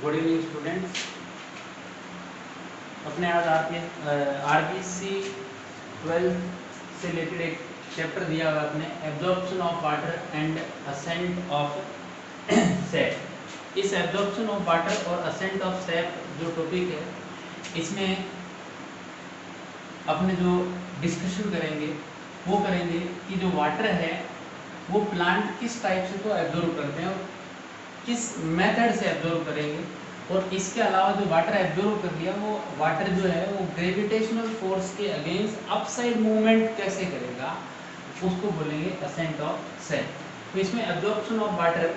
Good evening students. अपने आज RBC 12 से रिलेटेड एक चैप्टर दिया हुआ अपने absorption of water and ascent of sap. इस एब्जॉर्प्शन ऑफ वाटर और असेंट ऑफ सैप जो टॉपिक है, इसमें अपने जो डिस्कशन करेंगे वो करेंगे कि जो वाटर है वो प्लांट किस टाइप से तो एब्जॉर्ब करते हैं और किस मेथड से एब्जॉर्ब करेंगे, और इसके अलावा जो वाटर एब्जॉर्ब कर लिया वो वाटर जो है वो ग्रेविटेशनल फोर्स के अगेंस्ट अपसाइड मूवमेंट कैसे करेगा, उसको बोलेंगे असेंट ऑफ सैप। तो इसमें एब्जॉर्प्शन ऑफ वाटर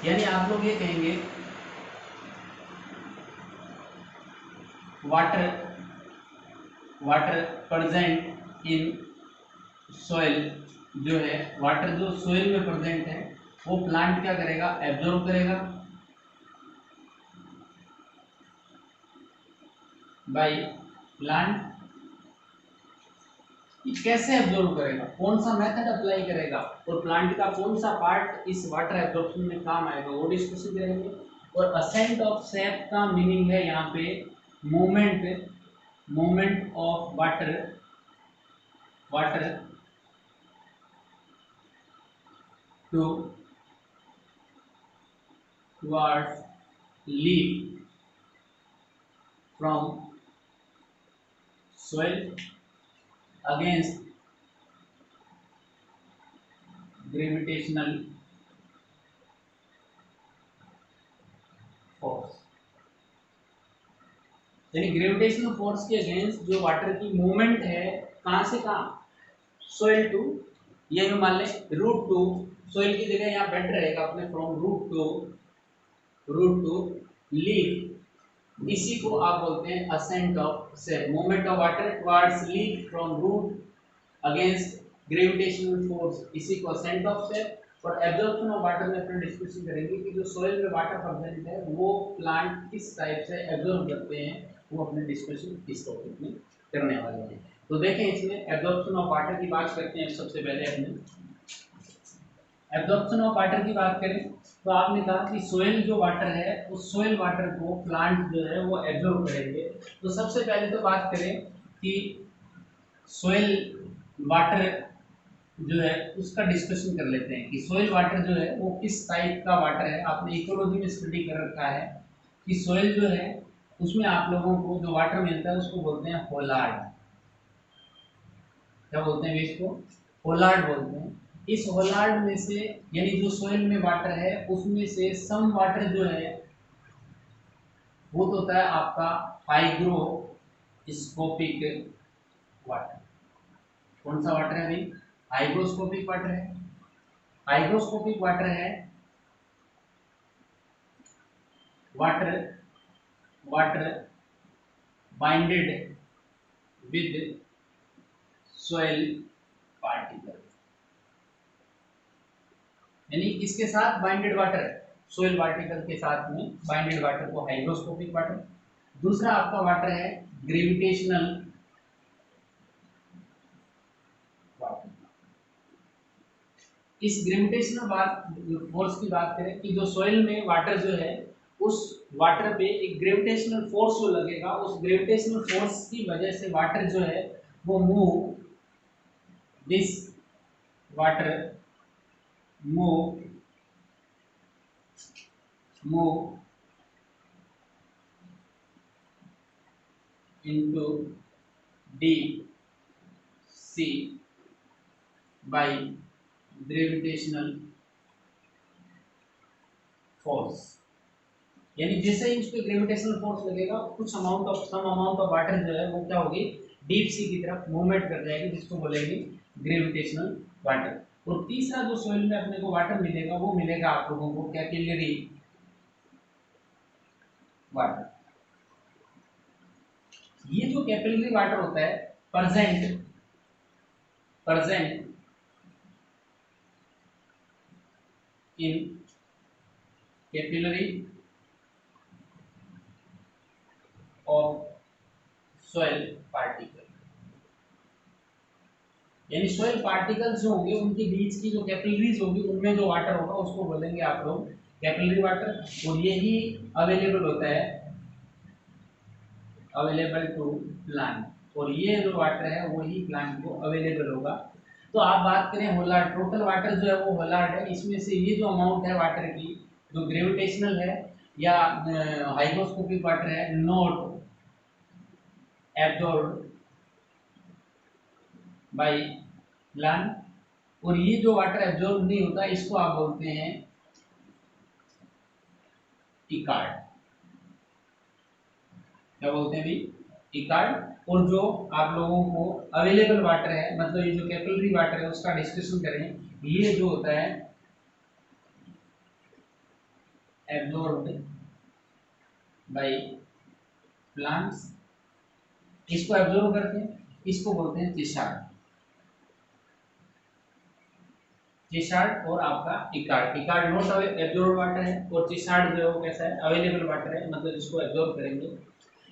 यानी आप लोग ये कहेंगे water water present in soil, जो है वाटर जो सॉइल में प्रेजेंट है वो प्लांट क्या करेगा, एब्जॉर्ब करेगा बाय प्लांट। कैसे एब्जॉर्ब करेगा, कौन सा मेथड अप्लाई करेगा और प्लांट का कौन सा पार्ट इस वाटर एब्जॉर्प्शन में काम आएगा, वो डिस्कशन करेंगे। और असेंट ऑफ सैप का मीनिंग है यहाँ पे movement of water towards leaf from soil against gravitational force। यानी ग्रेविटेशनल फोर्स के अगेंस्ट जो वाटर की मूवमेंट है, कहां से कहां, सोइल टू, ये भी मान लें रूट टू, सोइल की जगह यहाँ बेड रहेगा अपने, फ्रॉम रूट टू लीफ, इसी को आप बोलते हैं ascent of sap. Movement of water towards leaf from root against gravitational force, इसी को असेंट ऑफ सैप। और एब्जॉर्प्शन ऑफ वाटर में अपन डिस्कशन करेंगे कि जो सोइल में वाटर प्रेजेंट है वो प्लांट किस टाइप से एब्जॉर्ब करते हैं, वो अपने डिस्कशन इस टॉपिक में करने वाले हैं। तो देखें, इसमें एब्जॉर्प्शन ऑफ वाटर की बात करते हैं। सबसे पहले अपने एब्जॉर्प्शन ऑफ वाटर की बात करें तो आपने कहा कि सोइल जो वाटर है उस सोइल वाटर को प्लांट जो है वो एब्जॉर्ब करेंगे। तो सबसे पहले तो बात करें कि सोइल वाटर जो है उसका डिस्कशन कर लेते हैं कि सोइल वाटर जो है वो किस टाइप का वाटर है। आपने इकोलॉजी में स्टडी कर रखा है कि सोइल जो है उसमें आप लोगों को जो वाटर मिलता है उसको बोलते हैं होलार्ड। क्या बोलते हैं इसको, होलार्ड बोलते हैं। इस होलार्ड में से यानी जो सोइल में वाटर है उसमें से सम वाटर जो है वो तो होता है आपका हाइग्रोस्कोपिक वाटर। कौन सा वाटर है भाई, हाइग्रोस्कोपिक वाटर है। हाइग्रोस्कोपिक वाटर है water binded with soil particle, यानी इसके साथ बाइंडेड वाटर, सोइल पार्टिकल के साथ में बाइंडेड वाटर को हाइग्रोस्कोपिक वाटर। दूसरा आपका वाटर है ग्रेविटेशनल वाटर। इस ग्रेविटेशनल फोर्स की बात करें कि जो सोइल में वाटर जो है उस वाटर पे एक ग्रेविटेशनल फोर्स जो लगेगा, उस ग्रेविटेशनल फोर्स की वजह से वाटर जो है वो this water move into deep sea by gravitational force। यानी जैसे ही उस पर ग्रेविटेशनल फोर्स लगेगा कुछ सम अमाउंट ऑफ वाटर जो है वो क्या होगी, डीप सी की तरफ मूवमेंट कर जाएगी, जिसको बोलेंगे ग्रेविटेशनल वाटर। और तीसरा जो सोइल में अपने को वाटर मिलेगा वो मिलेगा आप लोगों को कैपिलरी वाटर। ये जो कैपिलरी वाटर होता है present in capillary of soil particle, यानी सोइल पार्टिकल्स जो होंगे उनके बीच की जो कैपिलरीज होगी उनमें जो वाटर होगा उसको बोलेंगे आप लोग कैपिलरी वाटर, और यही अवेलेबल होता है, अवेलेबल टू प्लांट, और ये जो वाटर है वही प्लांट को अवेलेबल होगा। तो आप बात करें होलार्ड, टोटल वाटर जो है वो होलार्ड है, इसमें से ये जो अमाउंट है वाटर की जो ग्रेविटेशनल है या हाइग्रोस्कोपिक वाटर है नॉट एब्जॉर्ब्ड बाय प्लांट, और ये जो वाटर एब्जॉर्ब नहीं होता इसको आप बोलते हैं इकार्ड। क्या बोलते हैं भाई? इकार्ड। और जो आप लोगों को अवेलेबल वाटर है, मतलब ये जो कैपिलरी वाटर है उसका डिस्कशन करें, ये जो होता है एब्जॉर्ब्ड बाय प्लांट्स, इसको एब्जॉर्ब करते हैं, इसको बोलते हैं चिशार्ड। चिशार्ड और आपका इकार्ड, इकार्ड नॉट एब्जॉर्ब वाटर है और चिशार्ड जो है वो कैसा है? अवेलेबल वाटर है, मतलब इसको एब्जॉर्ब करेंगे।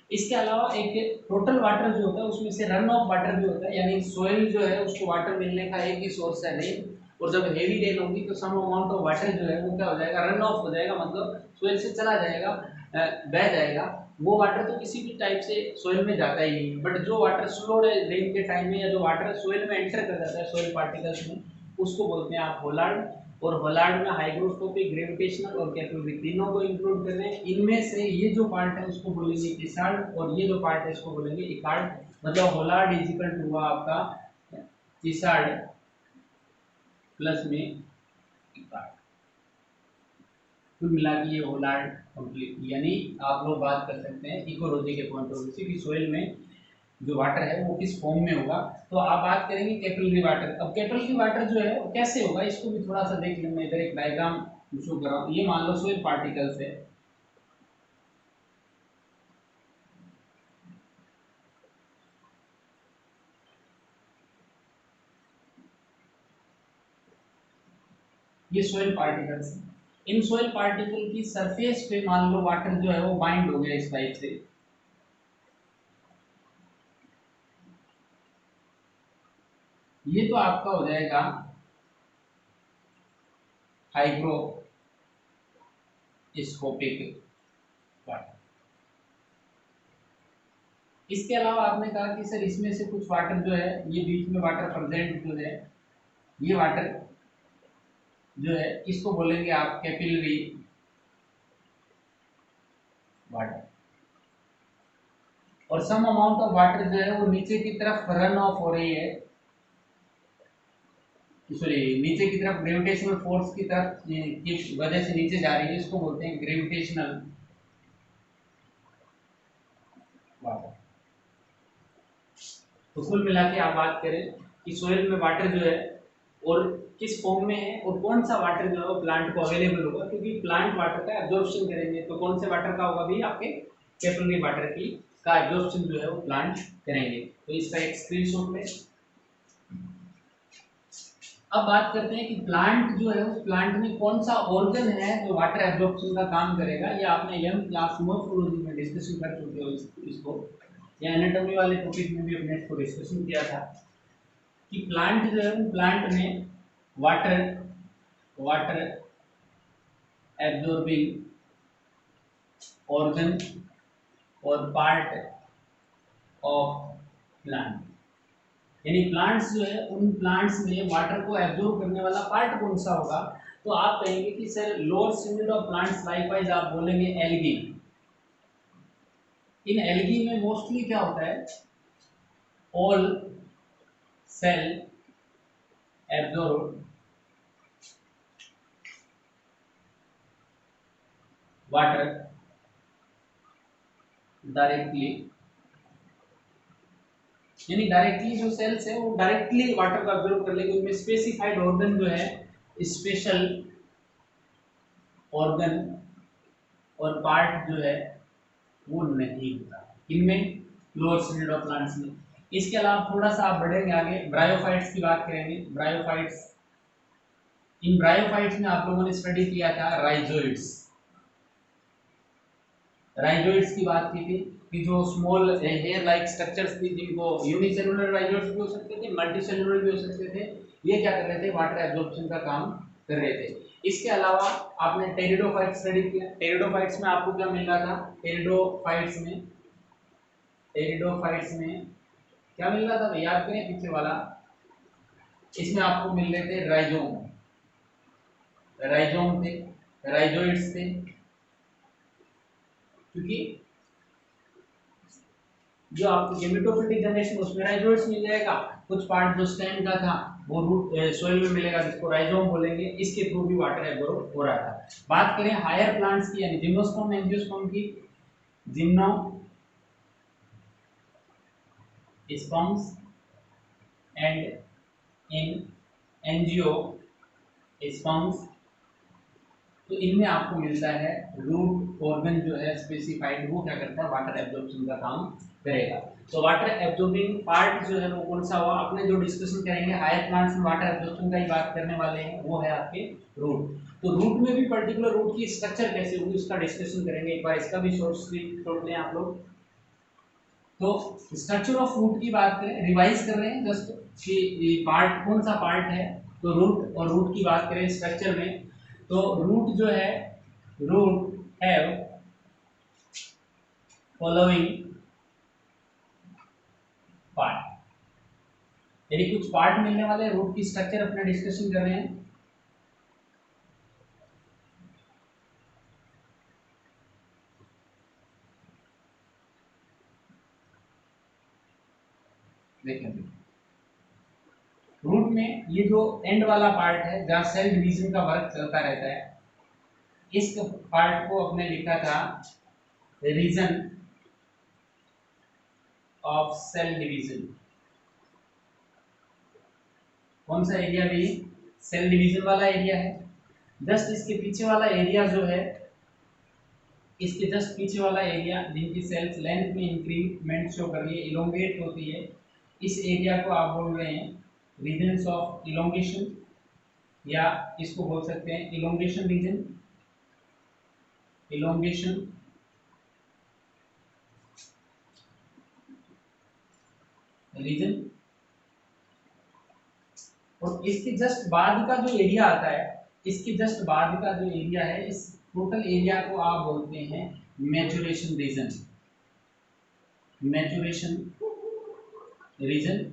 इसके अलावा एक टोटल वाटर जो होता है उसमें से रन ऑफ वाटर भी होता है, यानी सोइल जो है उसको वाटर मिलने का एक ही सोर्स है रेन, और जब हेवी रेन होगी तो सम अमाउंट ऑफ वाटर जो है वो क्या हो जाएगा? रन ऑफ हो जाएगा, मतलब सोइल से चला जाएगा, बह जाएगा। वो वाटर तो किसी भी टाइप से सोइल में जाता ही नहीं, बट जो वाटर स्लो रेन के टाइम में या जो वाटर सोइल में एंटर कर जाता है सोइल पार्टिकल्स में, उसको बोलते हैं आप होलार्ड। और होलार्ड में हाइग्रोस्कोपिक, ग्रेविटेशनल और कैपिलरी तीनों को इंक्लूड कर रहे हैं। इनमें से ये जो पार्ट है उसको बोलेंगे चिशार्ड, और ये जो पार्ट है इसको बोलेंगे इकार्ड। मतलब होलार्ड इज इक्वल टू हुआ आपका चिशार्ड प्लस में इकार्ड, कुल मिला के ये होलार्ड कंप्लीट। यानी आप लोग बात कर सकते हैं इकोलॉजी के पॉइंट ऑफ व्यू से कि सोइल में जो वाटर है वो किस फॉर्म में होगा। तो आप बात करेंगे कैपिलरी वाटर। अब कैपिलरी वाटर जो है वो कैसे होगा इसको भी थोड़ा सा देख लें। मैं इधर एक डायग्राम शो कर रहा हूँ। ये मान लो सोइल पार्टिकल्स है, ये सोइल पार्टिकल्स है। इन सोइल पार्टिकल की सरफेस पे मान लो वाटर जो है वो बाइंड हो गया इस टाइप से, ये तो आपका हो जाएगा हाइग्रोस्कोपिक वाटर। इसके अलावा आपने कहा कि सर इसमें से कुछ वाटर जो है ये बीच में वाटर प्रेजेंट जो है, ये वाटर जो है इसको बोलेंगे आप कैपिलरी वाटर। और सम अमाउंट ऑफ वाटर जो है वो नीचे की तरफ रन ऑफ हो रही है, सॉरी नीचे की तरफ ग्रेविटेशनल फोर्स की तरफ की वजह से नीचे जा रही है, इसको बोलते हैं ग्रेविटेशनल वाटर। तो कुल मिला के आप बात करें कि सोइल में वाटर जो है और किस फॉर्म में है और कौन सा वाटर जो है वो प्लांट को अवेलेबल होगा, क्योंकि प्लांट वाटर का एब्जॉर्प्शन करेंगे तो कौन से वाटर का होगा भी? आपके कैपिलरी वाटर की का एब्जॉर्प्शन जो है वो प्लांट करेंगे। तो इसका एक स्क्रीनशॉट में। अब बात करते हैं कि प्लांट जो है उस प्लांट में कौन सा ऑर्गन है जो वाटर एब्जॉर्प्शन का काम करेगा। ये आपने यंग क्लास मॉर्फोलॉजी में डिस्कशन कर चुके हो इसको, या एनाटॉमी वाले टॉपिक में भी अपने इसको डिस्कशन किया था कि प्लांट जो है प्लांट में वाटर वाटर एब्जॉर्बिंग ऑर्गन और पार्ट ऑफ प्लांट, यानी प्लांट्स जो है उन प्लांट्स में वाटर को एब्जॉर्ब करने वाला पार्ट कौन सा होगा। तो आप कहेंगे कि सर लोअर सिमिड ऑफ प्लांट्स, लाइकवाइज आप बोलेंगे एल्गी। इन एल्गी में मोस्टली क्या होता है? All cell absorb water directly, यानी डायरेक्टली जो सेल्स है वो डायरेक्टली वाटर को एब्जॉर्ब कर लेंगे। उनमें स्पेसिफाइड ऑर्गन जो है, स्पेशल ऑर्गन और पार्ट जो है वो नहीं होता इनमें, लोअर सिमिड ऑफ प्लांट्स में। इसके अलावा थोड़ा सा आप बढ़ेंगे आगे, ब्रायोफाइट्स की बात करेंगे। ब्रायोफाइट्स, इन ब्रायोफाइट्स में आप लोगों ने स्टडी किया था राइजोइड्स। राइजोइड्स की बात की थी कि जो स्मॉल हेयर लाइक स्ट्रक्चर्स थी, जिनको यूनिसेलुलर राइजोइड्स भी हो सकते थे, मल्टीसेलुलर भी हो सकते थे। ये क्या कर रहे थे? वाटर एब्जॉर्प्शन का काम कर रहे थे। इसके अलावा आपने टेरिडोफाइट स्टडी किया, टेरिडोफाइट्स में आपको क्या मिल रहा था, टेरिडोफाइट्स में क्या मिल रहा था, याद करें पीछे वाला, इसमें आपको मिल रहे थे राइजोम थे, राइजोइड्स थे, क्योंकि जो आपको गेमेटोफिटिक जनरेशन उसमें राइजोइड्स मिल जाएगा, कुछ पार्ट जो स्टेम का था वो रूट सोइल में मिलेगा जिसको राइजोम बोलेंगे, इसके थ्रू भी वाटर एब्जॉर्ब हो रहा था। बात करें हायर प्लांट्स की यानी जिम्नोस्पर्म एंजियोस्पर्म की, जिम्नोस्पर्म्स एंड इन एंजियोस्पर्म्स, तो इनमें आपको मिलता है रूट ऑर्गन जो है स्पेसिफाइड, वो क्या करता है, वाटर एब्जॉर्प्शन का काम करेगा। तो वाटर एब्जॉर्बिंग पार्ट जो है वो कौन सा हुआ, अपने जो डिस्कशन करेंगे हायर प्लांट्स में वाटर एब्जॉर्प्शन का ही बात करने वाले हैं, वो है आपके रूट। तो रूट में भी पर्टिकुलर रूट की स्ट्रक्चर कैसे होगी उसका डिस्कशन करेंगे, एक बार इसका भी शॉर्ट लें आप लोग। तो स्ट्रक्चर ऑफ रूट की बात करें, रिवाइज कर रहे हैं जस्ट कि पार्ट कौन सा पार्ट है, तो रूट, और रूट की बात करें स्ट्रक्चर में, तो रूट जो है, रूट हैव फॉलोइंग पार्ट, यानी कुछ पार्ट मिलने वाले हैं, रूट की स्ट्रक्चर अपना डिस्कशन कर रहे हैं। देखें रूट में ये जो एंड वाला पार्ट है जहां सेल डिवीजन का वर्क चलता रहता है, इस पार्ट को अपने लिखा था रीजन ऑफ सेल डिवीजन। कौन सा एरिया भी, सेल डिवीजन वाला एरिया है। जस्ट इसके पीछे वाला एरिया जो है, इसके जस्ट पीछे वाला एरिया जिनकी सेल्स लेंथ में इंक्रीमेंट शो कर रही है, इलोंगेट होती है, इस एरिया को आप बोल रहे हैं रीजन्स ऑफ इलोंगेशन, या इसको बोल सकते हैं इलोंगेशन रीजन, इलोंगेशन रीजन। और इसके जस्ट बाद का जो एरिया आता है, इसके जस्ट बाद का जो एरिया है, इस टोटल एरिया को आप बोलते हैं मैचुरेशन रीजन, मैचुरेशन रीजन।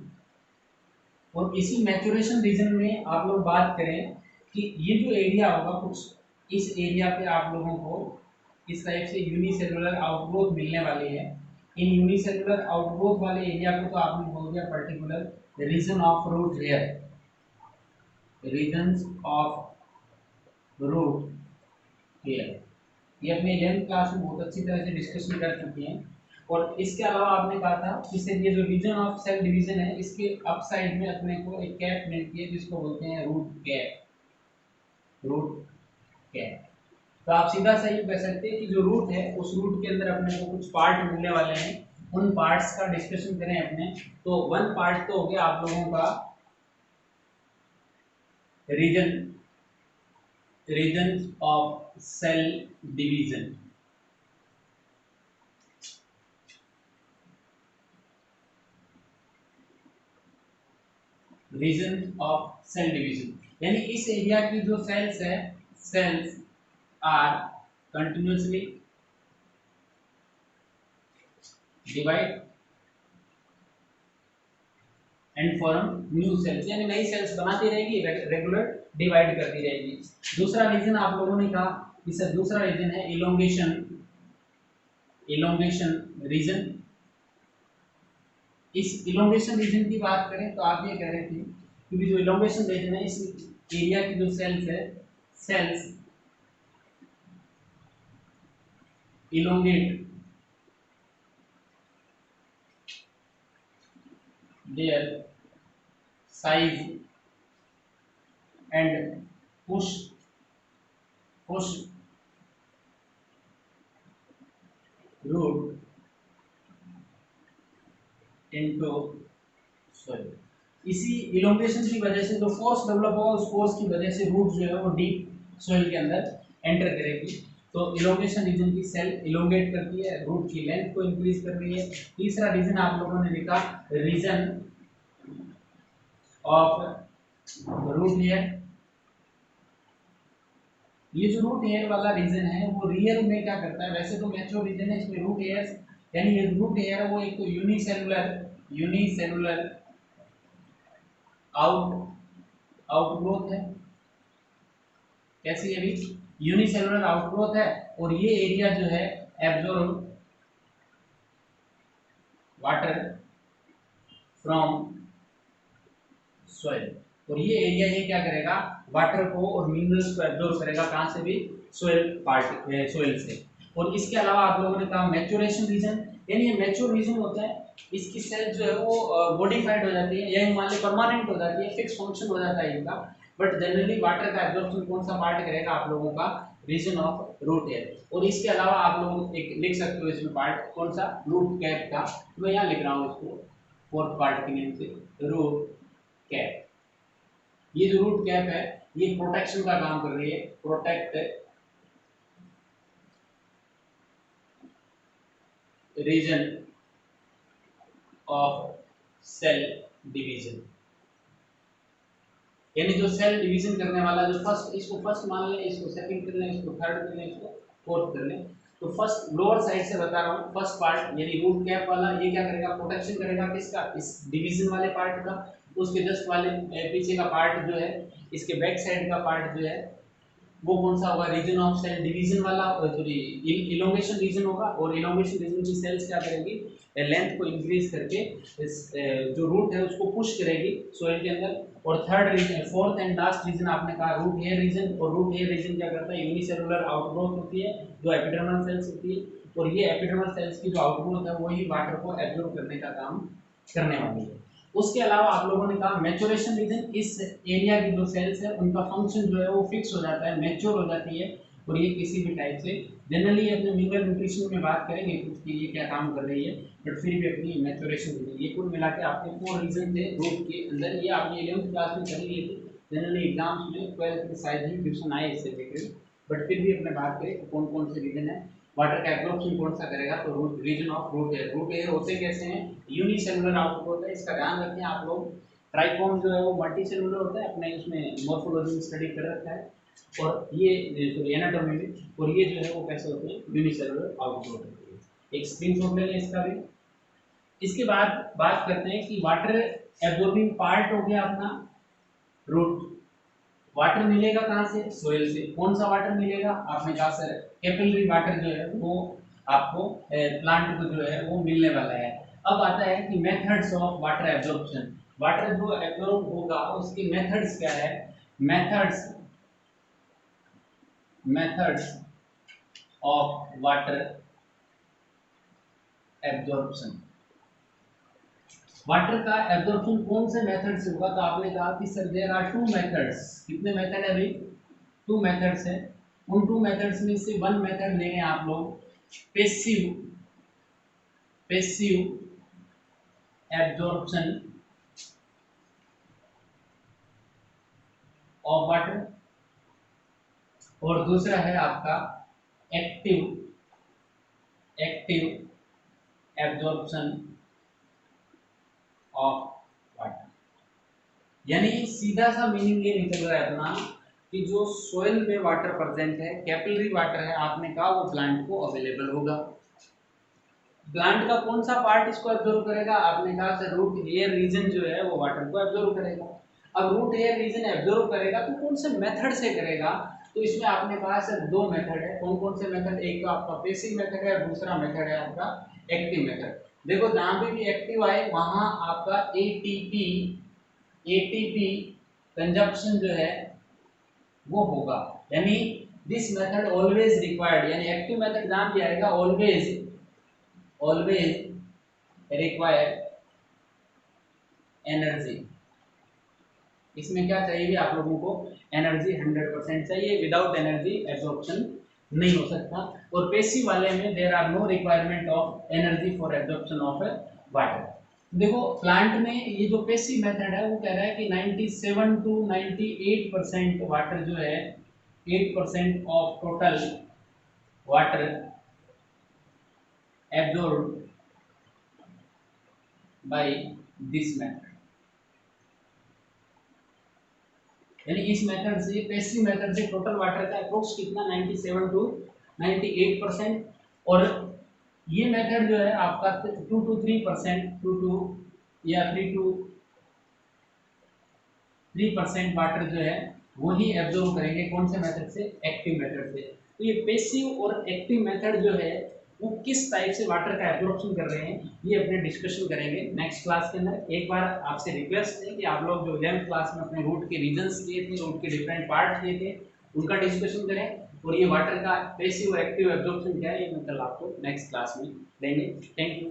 और इसी मैचुरेशन रीजन में आप लोग बात करें कि ये जो एरिया होगा कुछ, इस एरिया पे आप लोगों को इस टाइप से यूनिसेलुलर आउटग्रोथ मिलने वाली है। इन यूनिसेलुलर आउटग्रोथ वाले एरिया को तो आपने बोल दिया particular region of root hair, regions of root hair. ये अपने 11th क्लास में बहुत अच्छी तरह से डिस्कशन कर चुके हैं। और इसके अलावा आपने कहा था कि ये जो रीजन ऑफ सेल डिवीजन है, इसके अप साइड में अपने को एक कैप मिलती है जिसको बोलते हैं रूट कैप, रूट कैप। तो आप सीधा सा ये कह सकते हैं कि जो रूट है उस रूट के अंदर अपने को कुछ पार्ट मिलने वाले हैं, उन पार्ट्स का डिस्कशन करें अपने। तो वन पार्ट तो हो गया आप लोगों का region, region of cell division, region of cell division, यानी इस एरिया की जो सेल्स है, cells are continuously divide and form new cells, यानी नई सेल्स बनाती रहेगी, रेगुलर डिवाइड करती रहेगी। दूसरा रीजन आप लोगों ने कहा कि सर दूसरा रीजन है इलोंगेशन, इलोंगेशन रीजन। इस इलोंगेशन रीजन की बात करें तो आप ये कह रहे थे कि जो इलोंगेशन रीजन है, इस एरिया की जो सेल्स है, cells elongate their size and push root into soil। इसी इलोंगेशन की वजह से जो फोर्स डेवलप होगा, उस फोर्स की वजह से रूट जो है वो डीप सोइल के अंदर एंटर करेगी। तो इलोंगेशन रीजन की सेल इलोंगेट करती है, रूट की लेंथ को इंक्रीज कर रही है। तीसरा रीजन आप लोगों ने लिखा रीजन ऑफ रूट हेयर, ये जो रूट हेयर वाला रीजन है वो रियल में क्या करता है, वैसे तो मैच्योर रीजन है, इसमें रूट हेयर यानी ये रूट हेयर है वो एक तो यूनिसेलुलर आउट आउटग्रोथ है। कैसी है भी, यूनिसेलुलर आउटग्रोथ है, और ये एरिया जो है एब्जॉर्ब वाटर फ्रॉम सॉइल, और ये एरिया ये क्या करेगा, वाटर को और मिनरल्स को एब्जॉर्ब करेगा, कहाँ से भी, सोइल से। और इसके अलावा आप लोगों ने कहा मैच्योरेशन रीजन, यानी ये मैच्योर रीजन होता है, इसकी सेल जो है वो मॉडिफाइड हो जाती है, या मान ली परमानेंट हो जाती है, फिक्स फंक्शन हो जाता है इनका। बट जनरली वाटर का एब्जॉर्प्शन कौन सा पार्ट करेगा आप लोगों का, रीजन ऑफ रूट एयर। और इसके अलावा आप लोग एक लिख सकते हो इसमें पार्ट कौन सा, रूट कैप का, मैं यहाँ लिख रहा हूँ इसको फोर्थ पार्ट के नेम से, रूट कैप। ये जो रूट कैप है ये प्रोटेक्शन का काम कर रही है, protect region of cell division, यानी जो सेल डिवीजन करने वाला जो फर्स्ट, इसको फर्स्ट मान लें, इसको सेकंड कर लें, इसको थर्ड कर लें, इसको फोर्थ कर लें। तो फर्स्ट लोअर साइड से बता रहा हूँ, फर्स्ट पार्ट यानी रूट कैप वाला ये क्या करेगा, प्रोटेक्शन करेगा किसका, इस डिवीजन वाले पार्ट का। उसके जस्ट वाले पीछे का पार्ट जो है, इसके बैक साइड का पार्ट जो है वो कौन सा होगा, रीजन ऑफ सेल डिवीजन वाला, सॉरी इलोंगेशन रीजन होगा। और इलोंगेशन रीजन की सेल्स क्या करेंगी, लेंथ को इंक्रीज करके इस जो रूट है उसको पुश करेगी सोइल के अंदर। और third region, fourth and last region आपने कहा रूट हेयर रीजन, और रूट हेयर रीजन क्या करता है, यूनिसेलुलर आउटग्रोथ होती है जो एपिडर्मल सेल्स होती है, और ये एपिडर्मल सेल्स की जो आउटग्रोथ है वही वाटर को एब्जॉर्ब करने का काम करने वाली है। उसके अलावा आप लोगों ने कहा मैच्योरेशन रीजन, इस एरिया की जो सेल्स है उनका फंक्शन जो है वो फिक्स हो जाता है, मैच्योर हो जाती है, और ये किसी भी टाइप से जनरली अपने मिनरल न्यूट्रिशन में बात करेंगे कुछ कि ये क्या काम कर रही है, बट फिर भी अपनी मैच्योरेशन रीजन, ये कुल मिला के आपके 4 रीजन थे रूट के अंदर। ये आपने 11th क्लास में कर लिए थे, जनरली एग्जाम्स में 12th में शायद ही क्वेश्चन आए इससे रिलेटेड, बट फिर भी अपने बात करें कौन कौन से रीजन है, वाटर का एब्जॉर्प्शन कौन सा करेगा, तो root region of root hair. Root hair होते कैसे हैं, यूनिसेलुलर आउटपुट होता है, इसका ध्यान रखें आप लोग। ट्राइकोम जो है वो मल्टी सेलुलर होता है, अपने उसमें मॉर्फोलॉजी में स्टडी कर रखा है, और ये सॉरी एनाटॉमी में, और ये जो है वो कैसे होते हैं, यूनिसेलुलर आउटपुट होते हैं। एक स्क्रीनशॉट ले लें इसका भी। इसके बाद बात करते हैं कि वाटर एब्जॉर्बिंग पार्ट हो गया अपना रूट। वाटर मिलेगा कहाँ से, सोइल से। कौन सा वाटर मिलेगा, आपने कहा सर कैपिलरी वाटर जो है वो आपको प्लांट को जो है वो मिलने वाला है। अब आता है कि methods of water absorption, water जो एब्जॉर्ब होगा उसकी मेथड्स क्या है, methods methods of water absorption. Water का एब्जॉर्प्शन कौन से मेथड से होगा, तो आपने कहा कि sir there are two methods. कितने मेथड है भाई, टू मेथड्स है। उन टू मेथड्स में से वन मेथड लेंगे आप लोग, passive passive absorption of water, और दूसरा है आपका active active absorption of water. यानी सीधा सा मीनिंग ये निकल रहा है अपना कि जो सोइल में वाटर प्रेजेंट है, कैपिलरी वाटर है, आपने कहा वो प्लांट को अवेलेबल होगा। प्लांट का कौन सा पार्ट इसको एब्जॉर्ब करेगा, आपने कहा सर रूट एयर रीजन जो है वो वाटर को एब्जॉर्ब करेगा। अब रूट एयर रीजन एब्जॉर्ब करेगा तो कौन से मेथड से करेगा, तो इसमें आपने कहा सर दो मेथड है। कौन कौन से मेथड, एक तो आपका पेसिव मेथड है और दूसरा मेथड है आपका एक्टिव मेथड। देखो जहां पे भी एक्टिव आए वहां आपका एटीपी कंजप्शन जो है वो होगा, यानी दिस मेथड ऑलवेज रिक्वायर्ड, यानी एक्टिव मेथड जहां भी आएगा ऑलवेज रिक्वायर एनर्जी। इसमें क्या चाहिए आप लोगों को, एनर्जी 100% चाहिए, विदाउट एनर्जी एब्जॉर्प्शन नहीं हो सकता। और पेसिव वाले में there are no requirement of energy for absorption of water. देखो प्लांट में ये जो पेसिव मेथड है वो कह रहा है कि 97 to 98% वाटर जो है, 8% of total water absorb by this method. यानी इस मेथड से, पैसिव मेथड से टोटल वाटर का अप्रोक्स कितना 97 टू 98%, और ये मेथड जो है आपका 2 to 3%, 2 to या 3 to 3% वाटर जो है वो ही एब्जॉर्ब करेंगे। कौन से मेथड से? एक्टिव मेथड से। तो ये पैसिव और एक्टिव मेथड जो है वो किस टाइप से वाटर का एब्जॉर्प्शन कर रहे हैं, ये अपने डिस्कशन करेंगे नेक्स्ट क्लास के अंदर। एक बार आपसे रिक्वेस्ट है कि आप लोग जो 11th क्लास में अपने रूट के रीजन्स किए थे, रूट के डिफरेंट पार्ट किए थे, उनका डिस्कशन करें, और ये वाटर का पैसिव और एक्टिव एब्जॉर्प्शन क्या है ये मैं कल आपको नेक्स्ट क्लास में देंगे। Thank you.